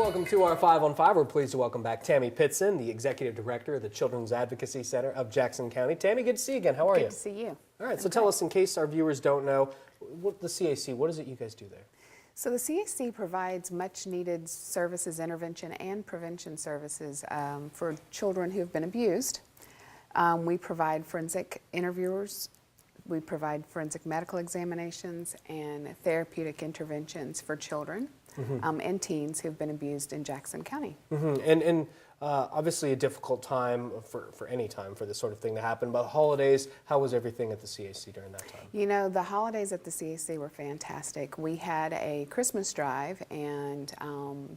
Welcome to our 5 on 5. We're pleased to welcome back Tammi Pitzen, the Executive Director of the Children's Advocacy Center of Jackson County. Tammi, good to see you again. How are you? Good to see you. All right, so tell us, in case our viewers don't know, the CAC, what is it you guys do there? So the CAC provides much needed services, intervention and prevention services for children who have been abused. We provide forensic interviewers, we provide forensic medical examinations and therapeutic interventions for children and teens who have been abused in Jackson County. And obviously a difficult time for any time for this sort of thing to happen, but holidays, how was everything at the CAC during that time? You know, the holidays at the CAC were fantastic. We had a Christmas drive, and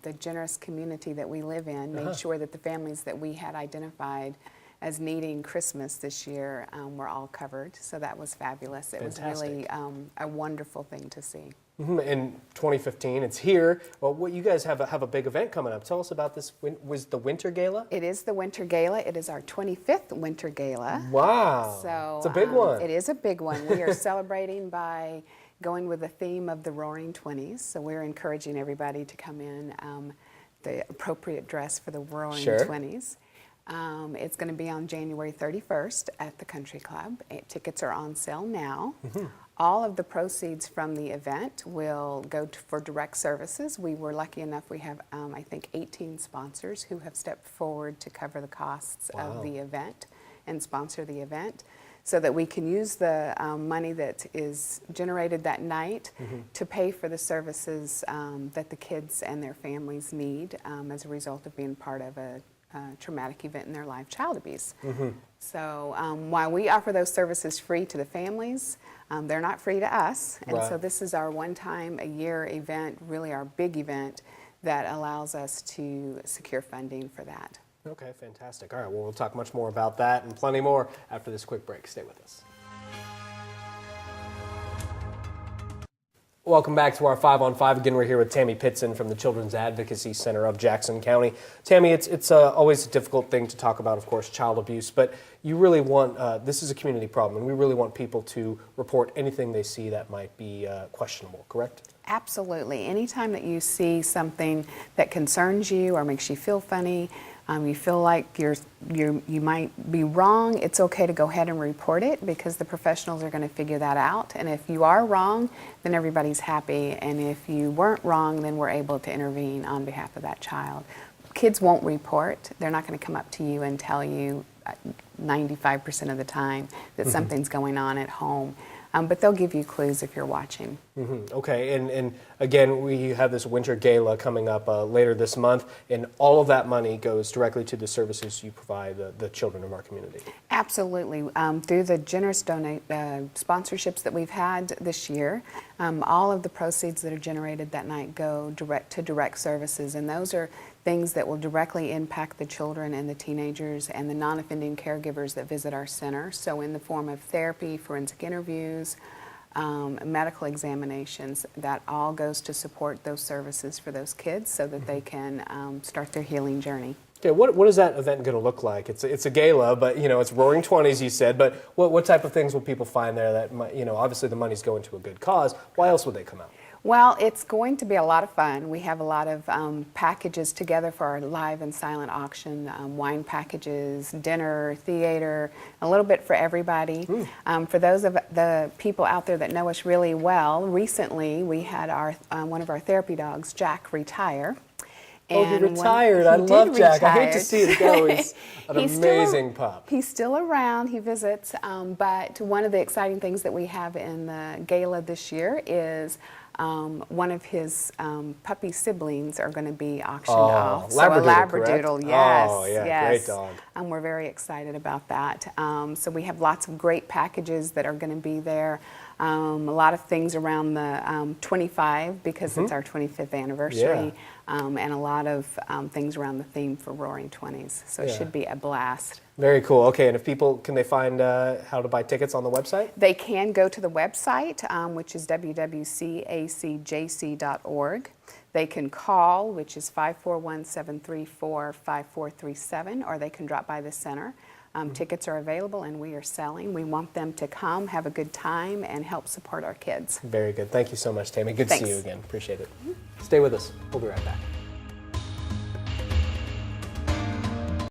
the generous community that we live in made sure that the families that we had identified as needing Christmas this year were all covered, so that was fabulous. It was really a wonderful thing to see. In 2015, it's here. Well, what you guys have a big event coming up. Tell us about this. Was the Winter Gala? It is the Winter Gala. It is our 25th Winter Gala. Wow! So it's a big one. It is a big one. We are celebrating by going with the theme of the Roaring Twenties. So we're encouraging everybody to come in the appropriate dress for the Roaring Twenties. It's going to be on January 31st at the Country Club. Tickets are on sale now. All of the proceeds from the event will go for direct services. We were lucky enough, we have I think 18 sponsors who have stepped forward to cover the costs of the event and sponsor the event, so that we can use the money that is generated that night to pay for the services that the kids and their families need as a result of being part of a traumatic event in their life, child abuse. So while we offer those services free to the families, they're not free to us. And so this is our one-time-a-year event, really our big event, that allows us to secure funding for that. Okay, fantastic. All right, well, we'll talk much more about that and plenty more after this quick break. Stay with us. Welcome back to our 5 on 5. Again, we're here with Tammi Pitzen from the Children's Advocacy Center of Jackson County. Tammi, it's always a difficult thing to talk about, of course, child abuse, but you really want, this is a community problem, and we really want people to report anything they see that might be questionable, correct? Absolutely. Anytime that you see something that concerns you or makes you feel funny, you feel like you might be wrong, it's okay to go ahead and report it, because the professionals are going to figure that out. And if you are wrong, then everybody's happy. And if you weren't wrong, then we're able to intervene on behalf of that child. Kids won't report. They're not going to come up to you and tell you 95% of the time that something's going on at home. But they'll give you clues if you're watching. Okay, and again, we have this Winter Gala coming up later this month, and all of that money goes directly to the services you provide the children of our community. Absolutely. Through the generous sponsorships that we've had this year, all of the proceeds that are generated that night go direct to direct services, and those are things that will directly impact the children and the teenagers and the non-offending caregivers that visit our center. So in the form of therapy, forensic interviews, medical examinations, that all goes to support those services for those kids so that they can start their healing journey. Okay, what is that event going to look like? It's a gala, but you know, it's Roaring Twenties, you said, but what type of things will people find there that might, you know, obviously the money's going to a good cause. Why else would they come out? Well, it's going to be a lot of fun. We have a lot of packages together for our live and silent auction, wine packages, dinner, theater, a little bit for everybody. For those of the people out there that know us really well, recently we had our one of our therapy dogs, Jack, retire. Oh, he retired. I love Jack. I hate to see it go. He's an amazing pup. He's still around. He visits. But one of the exciting things that we have in the gala this year is one of his puppy siblings are going to be auctioned off. So a Labradoodle, yes. Oh, yeah, yes. Great dog. And we're very excited about that. So we have lots of great packages that are going to be there. A lot of things around the 25, because it's our 25th anniversary, and a lot of things around the theme for Roaring Twenties. So it should be a blast. Very cool. Okay, and if people, can they find how to buy tickets on the website? They can go to the website, which is www.cacjc.org. They can call, which is 541-734-5437, or they can drop by the center. Tickets are available and we are selling. We want them to come, have a good time, and help support our kids. Very good. Thank you so much, Tammi. Good to see you again. Appreciate it. Stay with us. We'll be right back.